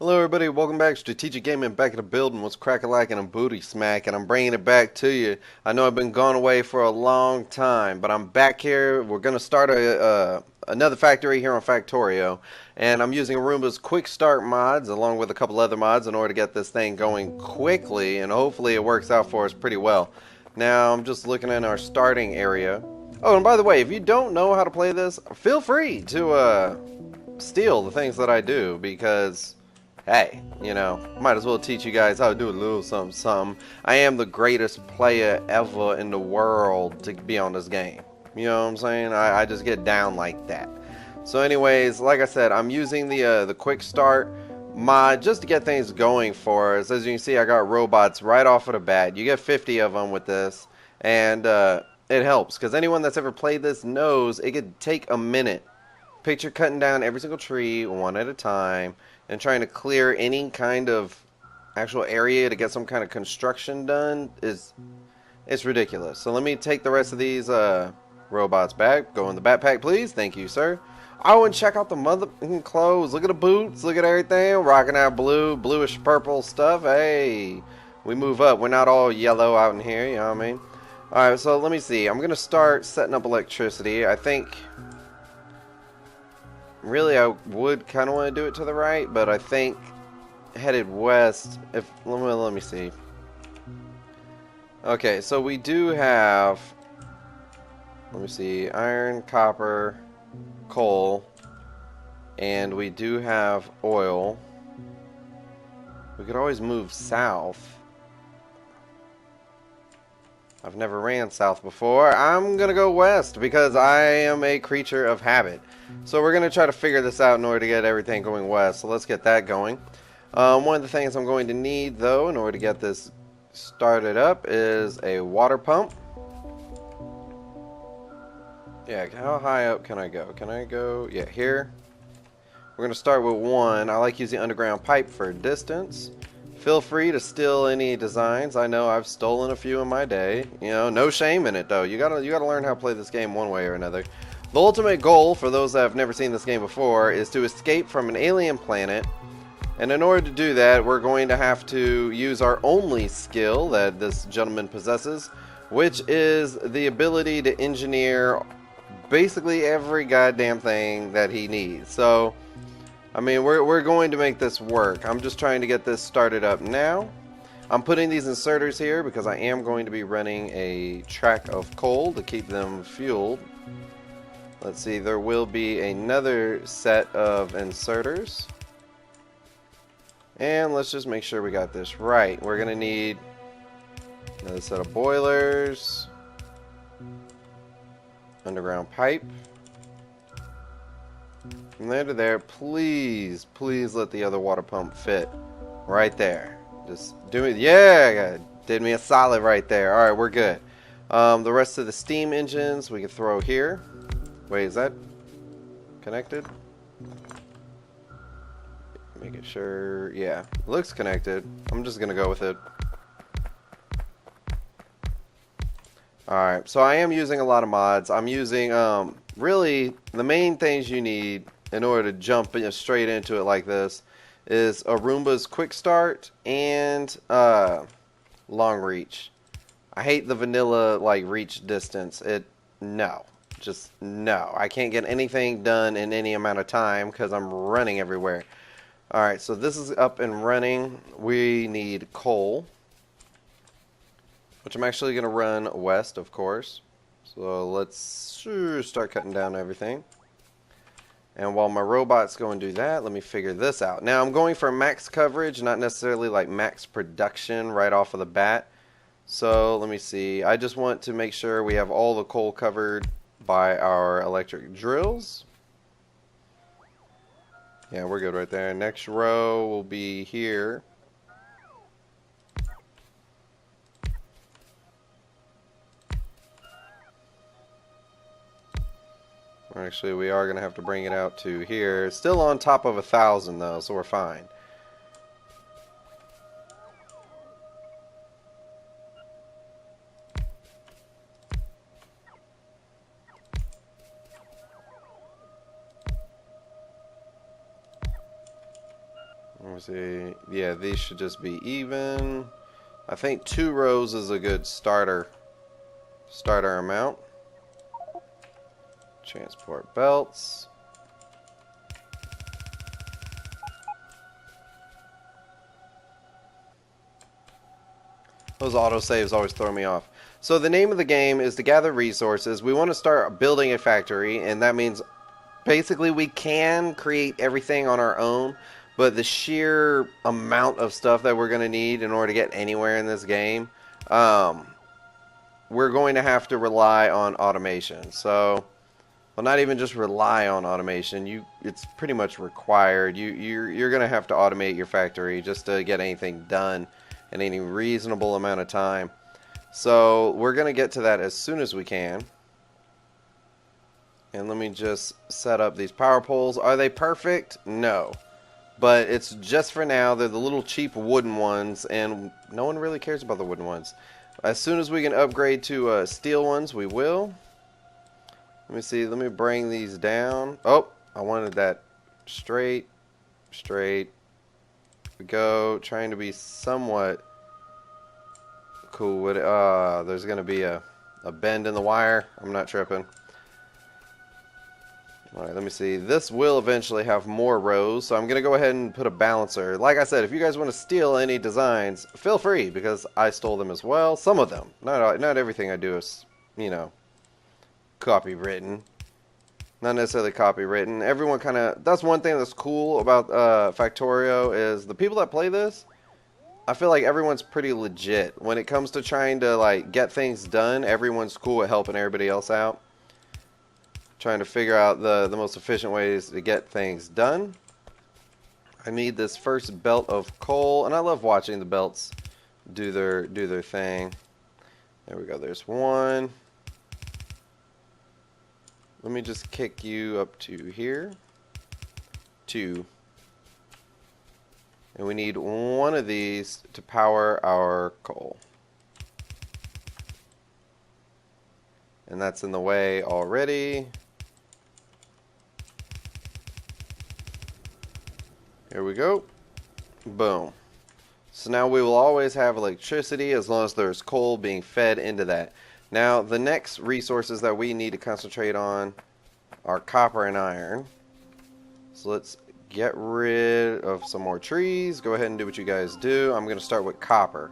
Hello everybody, welcome back. Strategic Gaming back in the building. What's crack-a-lackin' and booty smack, and I'm bringing it back to you. I know I've been gone away for a long time, but I'm back here. We're gonna start another factory here on Factorio, and I'm using Arumba's Quick Start mods along with a couple other mods in order to get this thing going quickly, and hopefully it works out for us pretty well. Now I'm just looking in our starting area. Oh, and by the way, if you don't know how to play this, feel free to steal the things that I do, because hey, might as well teach you guys how to do a little something, something. I am the greatest player ever in the world to be on this game. You know what I'm saying? I just get down like that. So anyways, like I said, I'm using the quick start mod just to get things going for us. As you can see, I got robots right off of the bat. You get 50 of them with this, and it helps, because anyone that's ever played this knows it could take a minute. Picture cutting down every single tree one at a time and trying to clear any kind of actual area to get some kind of construction done it's ridiculous. So let me take the rest of these robots back. Go in the backpack, please. Thank you, sir. Oh, and check out the mother clothes. Look at the boots. Look at everything. Rocking out bluish purple stuff. Hey, we move up. We're not all yellow out in here. You know what I mean? All right, so let me see. I'm gonna start setting up electricity. I think. Really, I would kind of want to do it to the right, but I think headed west. Let me see. Okay, so we do have. Let me see, iron, copper, coal, and we do have oil. We could always move south. I've never ran south before. I'm gonna go west because I am a creature of habit. So we're gonna try to figure this out in order to get everything going west. So let's get that going. One of the things I'm going to need, though, in order to get this started up is a water pump. Yeah, how high up can I go? Can I go? Yeah, here. We're gonna start with one. I like using underground pipe for distance. Feel free to steal any designs. I know I've stolen a few in my day. No shame in it, though. You gotta learn how to play this game one way or another. The ultimate goal, for those that have never seen this game before, is to escape from an alien planet. And in order to do that, we're going to have to use our only skill that this gentleman possesses, which is the ability to engineer basically every goddamn thing that he needs. So, I mean, we're going to make this work. I'm just trying to get this started up now. I'm putting these inserters here because I am going to be running a track of coal to keep them fueled. Let's see, there will be another set of inserters. And let's just make sure we got this right. We're going to need another set of boilers. Underground pipe. From there to there, please let the other water pump fit right there. Just do it. Yeah, did me a solid right there. All right, we're good. The rest of the steam engines we can throw here. Wait, is that connected? Making sure. Yeah, looks connected. I'm just gonna go with it. Alright, so I am using a lot of mods. I'm using, really, the main things you need in order to jump straight into it like this is Arumba's Quick Start and Long Reach. I hate the vanilla, reach distance. No. Just no. I can't get anything done in any amount of time because I'm running everywhere. Alright, so this is up and running. We need coal, which I'm actually going to run west, of course. So let's start cutting down everything. And while my robots go and do that, let me figure this out. Now, I'm going for max coverage, not necessarily like max production right off of the bat. So let me see. I just want to make sure we have all the coal covered by our electric drills. Yeah, we're good right there. Next row will be here. Actually, we are going to have to bring it out to here. It's still on top of 1,000 though, so we're fine. me see. Yeah, these should just be even. I think 2 rows is a good starter amount. Transport belts. Those autosaves always throw me off. So the name of the game is to gather resources. We want to start building a factory, and that means basically we can create everything on our own, but the sheer amount of stuff that we're going to need in order to get anywhere in this game, we're going to have to rely on automation. So, well, not even just rely on automation. It's pretty much required. You're going to have to automate your factory just to get anything done in any reasonable amount of time. So we're going to get to that as soon as we can. And let me just set up these power poles. Are they perfect? No. But it's just for now. They're the little cheap wooden ones, and no one really cares about the wooden ones. As soon as we can upgrade to steel ones, we will. Let me see. Let me bring these down. Oh, I wanted that straight. Straight. We go. Trying to be somewhat cool with it. There's going to be a bend in the wire. I'm not tripping. Alright, let me see. This will eventually have more rows, so I'm going to go ahead and put a balancer. Like I said, if you guys want to steal any designs, feel free, because I stole them as well. Some of them. Not everything I do is, you know, copywritten. Not necessarily copywritten. Everyone kind of... That's one thing that's cool about Factorio is the people that play this, I feel like everyone's pretty legit. When it comes to trying to, like, get things done, everyone's cool at helping everybody else out. Trying to figure out the most efficient ways to get things done. I need this first belt of coal, and I love watching the belts do their thing. There we go. There's one. Let me just kick you up to here. 2. And we need one of these to power our coal. And that's in the way already. Here we go. Boom. So now we will always have electricity as long as there's coal being fed into that. Now, the next resources that we need to concentrate on are copper and iron. So let's get rid of some more trees. Go ahead and do what you guys do. I'm going to start with copper.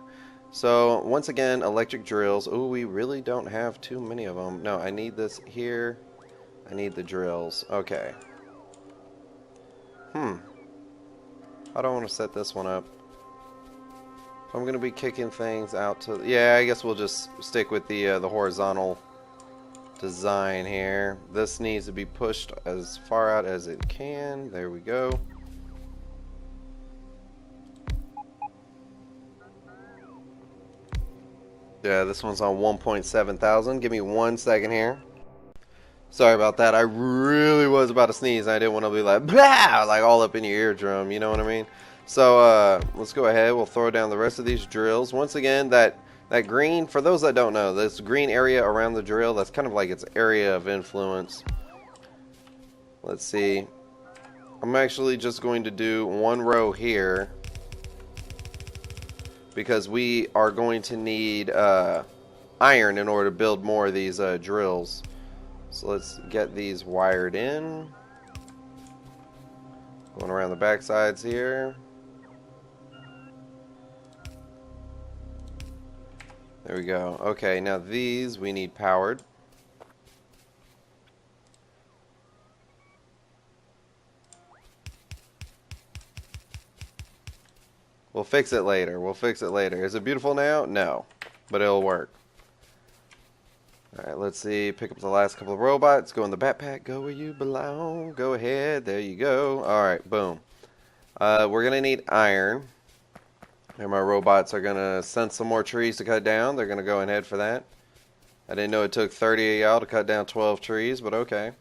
So, once again, electric drills. Ooh, we really don't have too many of them. No, I need this here. I need the drills. Okay. I don't want to set this one up. I'm going to be kicking things out to... Yeah, I guess we'll just stick with the horizontal design here. This needs to be pushed as far out as it can. There we go. Yeah, this one's on 1.7 thousand. Give me 1 second here. Sorry about that. I really was about to sneeze. I didn't want to be like, blah, like all up in your eardrum. You know what I mean? So let's go ahead. We'll throw down the rest of these drills. Once again, that green, for those that don't know, this green area around the drill, that's kind of like its area of influence. Let's see. I'm actually just going to do 1 row here because we are going to need iron in order to build more of these drills. So let's get these wired in. Going around the back sides here. There we go. Okay, now these we need powered. We'll fix it later. We'll fix it later. Is it beautiful now? No. But it'll work. Alright, let's see. Pick up the last couple of robots. Go in the backpack. Go where you belong. Go ahead. There you go. Alright, boom. We're going to need iron. And my robots are going to send some more trees to cut down. They're going to go and head for that. I didn't know it took 30 of y'all to cut down 12 trees, but okay.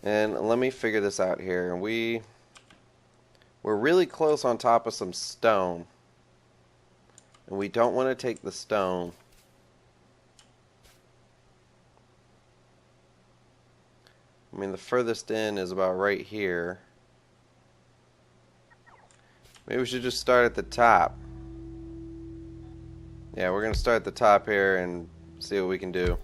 And let me figure this out here. We're really close on top of some stone. And we don't want to take the stone. I mean, the furthest in is about right here. Maybe we should just start at the top. Yeah, we're gonna start at the top here and see what we can do.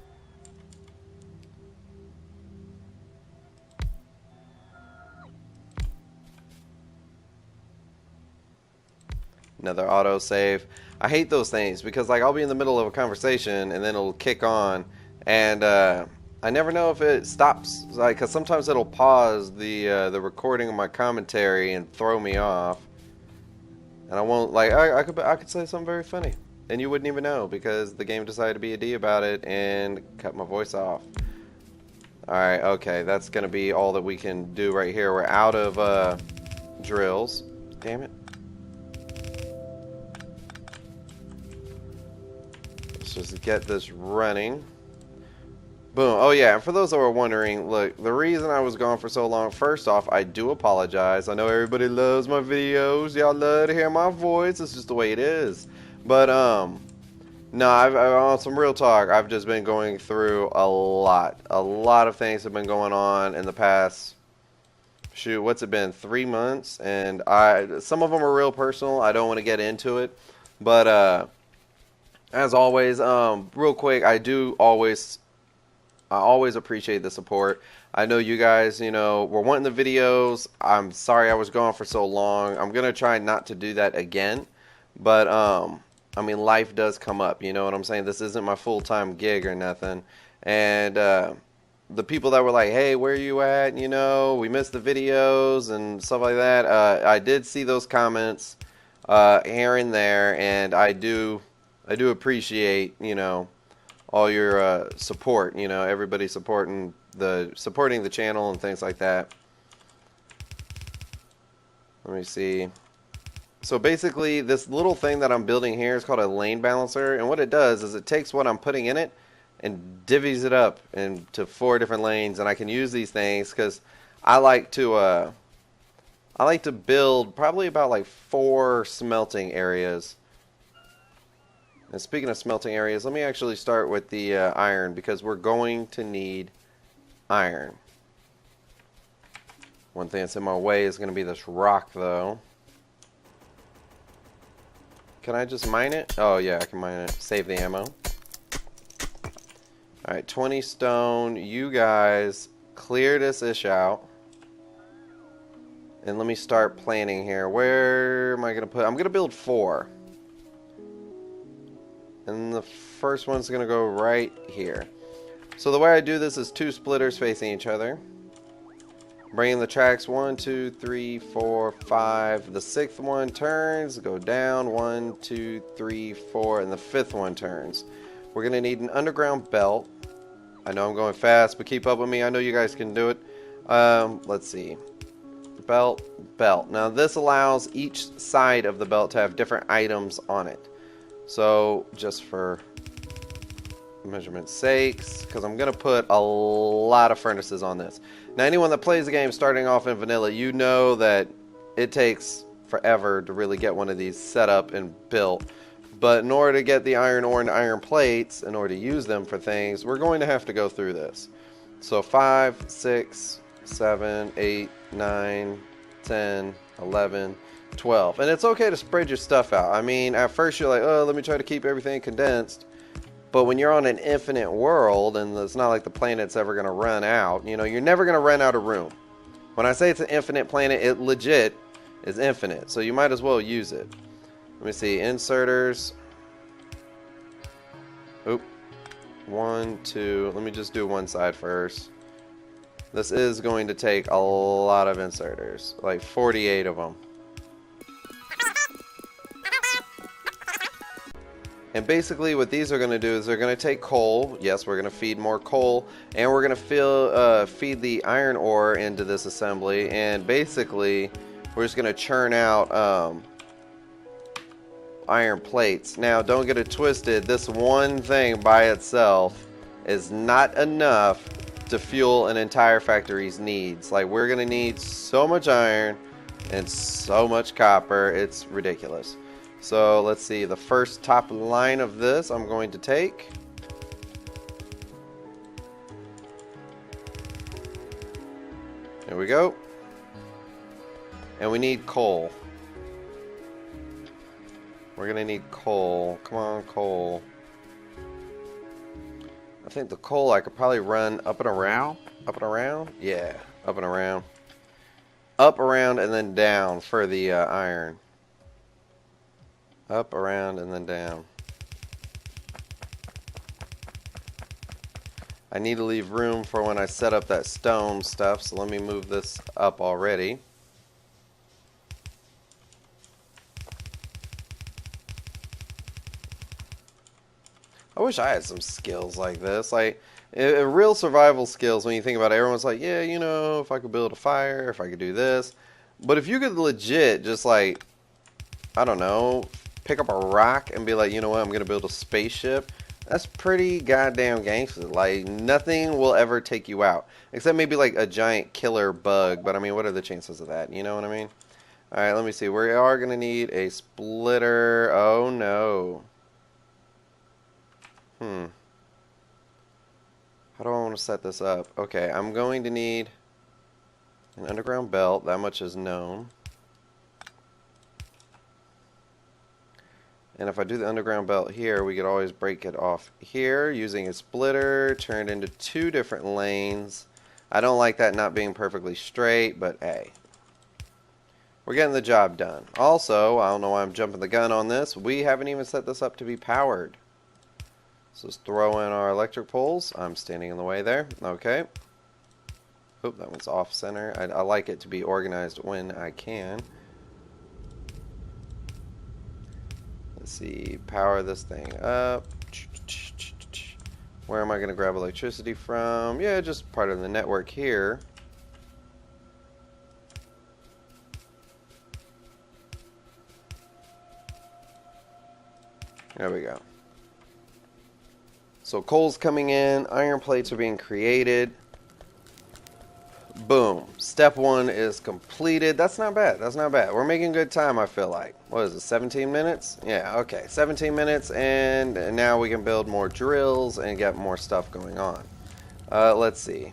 Another auto save. I hate those things because like I'll be in the middle of a conversation and then it'll kick on, and I never know if it stops. Like, cause sometimes it'll pause the recording of my commentary and throw me off, and I won't like I could say something very funny, and you wouldn't even know because the game decided to be a D about it and cut my voice off. All right, okay, that's gonna be all that we can do right here. We're out of drills. Damn it. Just get this running. Boom. Oh yeah, and for those that were wondering, look, the reason I was gone for so long, first off, I do apologize. I know everybody loves my videos. Y'all love to hear my voice. It's just the way it is. But no, I've on some real talk, I've just been going through a lot of things have been going on in the past, shoot, what's it been, 3 months, and some of them are real personal. I don't want to get into it, but as always, real quick, I always appreciate the support. I know you guys, you know, were wanting the videos. I'm sorry I was gone for so long. I'm going to try not to do that again. But, I mean, life does come up, you know what I'm saying? This isn't my full-time gig or nothing. And the people that were like, hey, where are you at? You know, we missed the videos and stuff like that. I did see those comments here and there, and I do appreciate, you know, all your support, you know, everybody supporting the channel and things like that. Let me see. So basically, this little thing that I'm building here is called a lane balancer, and what it does is it takes what I'm putting in it and divvies it up into 4 different lanes, and I can use these things because I like to build probably about like 4 smelting areas. And speaking of smelting areas, let me actually start with the iron because we're going to need iron. One thing that's in my way is going to be this rock, though. Can I just mine it? Oh, yeah, I can mine it. Save the ammo. Alright, 20 stone. You guys clear this ish out. And let me start planning here. Where am I going to put? I'm going to build 4. And the first one's going to go right here. So the way I do this is 2 splitters facing each other. Bringing the tracks 1, 2, 3, 4, 5. The 6th one turns, go down 1, 2, 3, 4, and the 5th one turns. We're going to need an underground belt. I know I'm going fast, but keep up with me. I know you guys can do it. Let's see. Belt. Now this allows each side of the belt to have different items on it. So, just for measurement sakes, because I'm going to put a lot of furnaces on this. Now, anyone that plays the game starting off in vanilla, you know that it takes forever to really get one of these set up and built. But in order to get the iron ore and iron plates, in order to use them for things, we're going to have to go through this. So, 5, 6, 7, 8, 9, 10, 11... 12. And it's okay to spread your stuff out. I mean, at first you're like, oh, let me try to keep everything condensed. But when you're on an infinite world, and it's not like the planet's ever going to run out, you know, you're never going to run out of room. When I say it's an infinite planet, it legit is infinite. So you might as well use it. Let me see. Inserters. Oop. 1, 2. Let me just do one side first. This is going to take a lot of inserters. Like 48 of them. And basically what these are going to do is they're going to take coal. Yes, we're going to feed more coal. And we're going to feed the iron ore into this assembly. And basically, we're just going to churn out iron plates. Now, don't get it twisted. This one thing by itself is not enough to fuel an entire factory's needs. Like, we're going to need so much iron and so much copper. It's ridiculous. So let's see, the first top line of this I'm going to take. There we go. And we need coal. We're gonna need coal. Come on, coal. I think the coal I could probably run up and around. Up and around? Yeah, up and around. Up, around, and then down for the iron. Up, around, and then down. I need to leave room for when I set up that stone stuff, so let me move this up already. I wish I had some skills like this. Like, real survival skills, when you think about it, everyone's like, yeah, you know, if I could build a fire, if I could do this. But if you could legit just, like, I don't know, pick up a rock and be like, you know what, I'm going to build a spaceship, that's pretty goddamn gangster. Like, nothing will ever take you out. Except maybe, like, a giant killer bug. But, I mean, what are the chances of that? You know what I mean? Alright, let me see. We are going to need a splitter. Oh, no. How do I want to set this up? Okay, I'm going to need an underground belt. That much is known. And if I do the underground belt here, we could always break it off here using a splitter, turn it into 2 different lanes. I don't like that not being perfectly straight, but hey. We're getting the job done. Also, I don't know why I'm jumping the gun on this, we haven't even set this up to be powered. So let's throw in our electric poles. I'm standing in the way there. Okay. Oop, that one's off center. I like it to be organized when I can. Let's see, power this thing up. Where am I going to grab electricity from? Yeah, just part of the network here. There we go. So coal's coming in, iron plates are being created. Boom. Step 1 is completed. That's not bad. That's not bad. We're making good time, I feel like. What is it, 17 minutes? Yeah, okay. 17 minutes, and now we can build more drills and get more stuff going on. Let's see.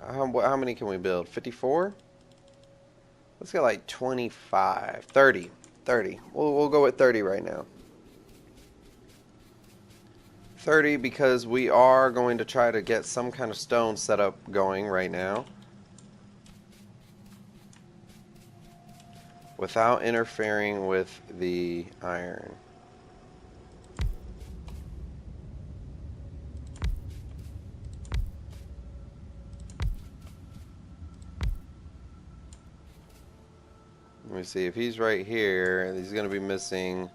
How many can we build? 54? Let's get like 25. 30. 30. We'll go with 30 right now. 30 because we are going to try to get some kind of stone setup going right now without interfering with the iron. Let me see if he's right here. He's going to be missing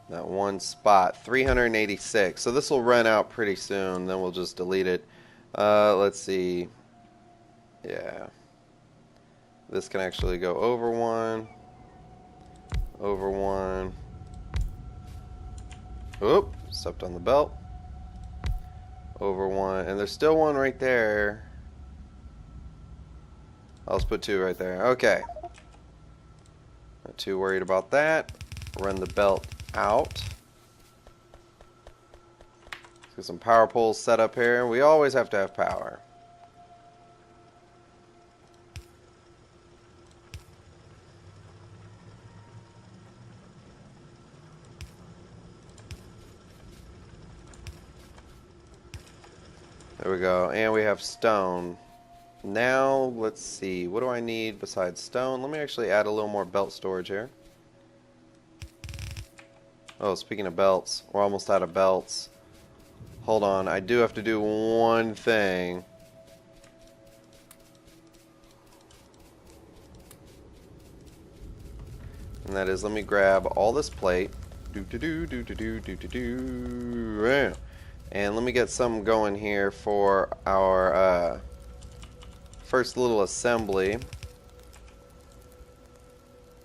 that one spot, 386. So this will run out pretty soon. Then we'll just delete it. Let's see. Yeah. This can actually go over one. Over one. Oop. Stepped on the belt. Over one. And there's still one right there. I'll just put 2 right there. Okay. Not too worried about that. Run the belt out. Let's get some power poles set up here. We always have to have power. There we go. And we have stone. Now, let's see. What do I need besides stone? Let me actually add a little more belt storage here. Oh, speaking of belts, we're almost out of belts. Hold on, I do have to do one thing. And that is, let me grab all this plate. And let me get some going here for our first little assembly.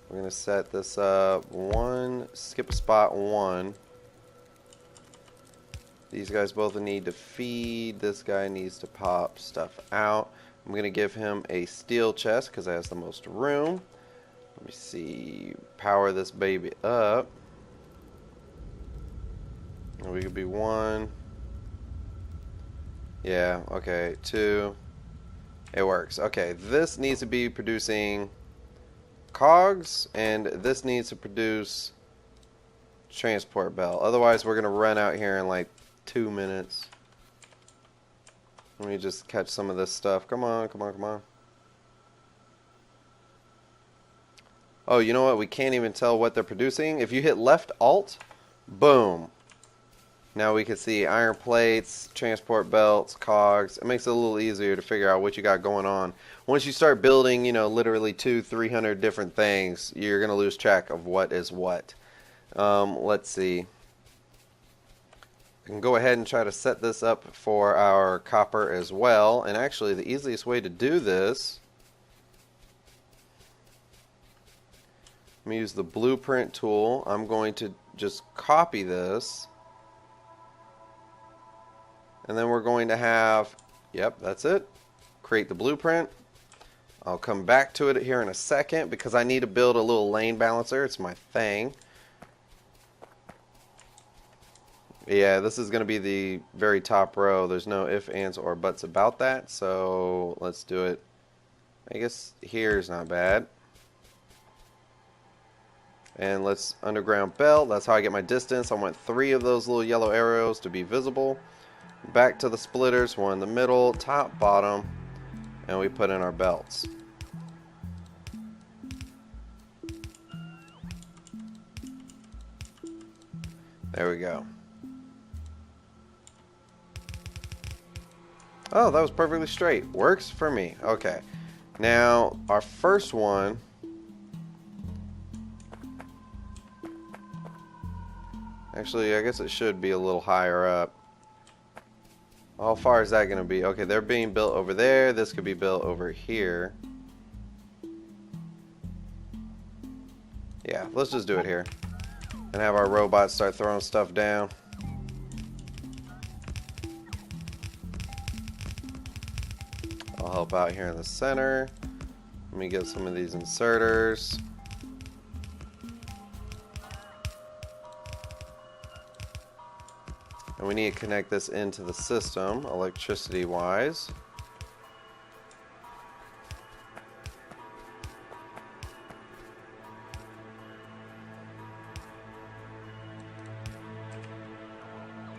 We're going to set this up 1, skip a spot 1. These guys both need to feed. This guy needs to pop stuff out. I'm going to give him a steel chest because it has the most room. Let me see. Power this baby up. We could be 1. Yeah, okay. 2. It works. Okay, this needs to be producing cogs, and this needs to produce transport belt. Otherwise, we're going to run out here in like 2 minutes. Let me just catch some of this stuff. Come on, come on, come on. Oh, you know what? We can't even tell what they're producing. If you hit left alt, boom. Now we can see iron plates, transport belts, cogs. It makes it a little easier to figure out what you got going on. Once you start building, you know, literally 200-300 different things, you're going to lose track of what is what. Let's see. I can go ahead and try to set this up for our copper as well. And actually, the easiest way to do this, I'm going to use the blueprint tool. I'm going to just copy this. And then we're going to have, yep, that's it. Create the blueprint. I'll come back to it here in a second because I need to build a little lane balancer. It's my thing. Yeah, this is going to be the very top row. There's no ifs, ands, or buts about that. So let's do it. I guess here's not bad. And let's underground belt. That's how I get my distance. I want 3 of those little yellow arrows to be visible. Back to the splitters, one in the middle, top, bottom, and we put in our belts. There we go. Oh, that was perfectly straight. Works for me. Okay. Now, our first one. Actually, I guess it should be a little higher up. How far is that going to be? Okay, they're being built over there. This could be built over here. Yeah, let's just do it here. And have our robots start throwing stuff down. I'll help out here in the center. Let me get some of these inserters. And we need to connect this into the system, electricity-wise.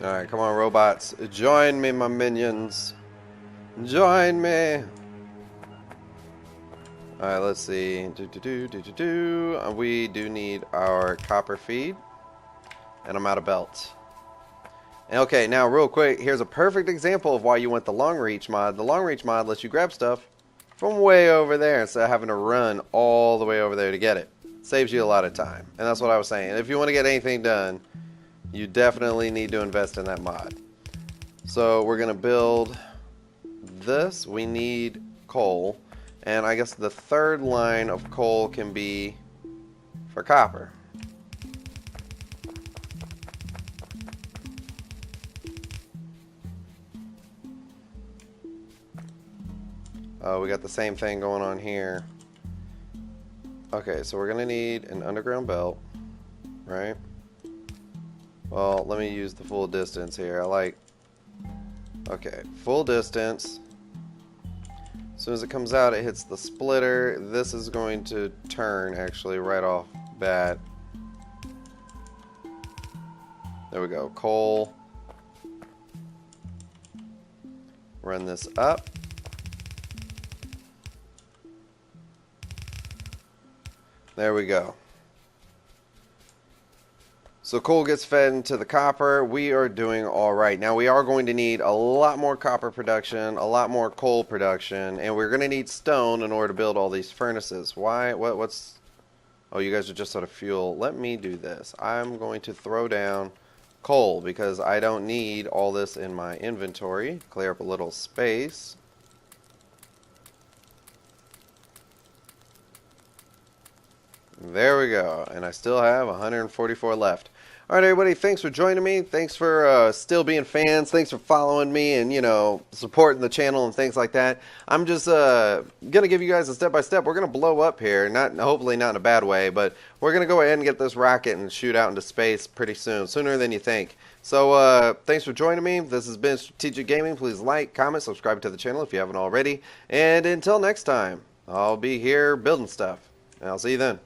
Alright, come on, robots. Join me, my minions. Join me. Alright, let's see. We do need our copper feed. And I'm out of belts. Okay, now real quick, here's a perfect example of why you want the long reach mod. The long reach mod lets you grab stuff from way over there instead of having to run all the way over there to get it. Saves you a lot of time. And that's what I was saying. If you want to get anything done, you definitely need to invest in that mod. So we're going to build this. We need coal. And I guess the third line of coal can be for copper. We got the same thing going on here. Okay, so we're gonna need an underground belt, right? Well, let me use the full distance here. Okay, full distance. As soon as it comes out, it hits the splitter. This is going to turn actually right off bat. There we go, coal. Run this up. There we go. So coal gets fed into the copper. We are doing all right. Now we are going to need a lot more copper production, a lot more coal production, and we're going to need stone in order to build all these furnaces. Why? What's... Oh, you guys are just out of fuel. Let me do this. I'm going to throw down coal because I don't need all this in my inventory. Clear up a little space. There we go, and I still have 144 left. All right, everybody, thanks for joining me. Thanks for still being fans. Thanks for following me and, you know, supporting the channel and things like that. I'm just going to give you guys a step-by-step. We're going to blow up here, hopefully not in a bad way, but we're going to go ahead and get this rocket and shoot out into space pretty soon, sooner than you think. So thanks for joining me. This has been Strategic Gaming. Please like, comment, subscribe to the channel if you haven't already. And until next time, I'll be here building stuff, and I'll see you then.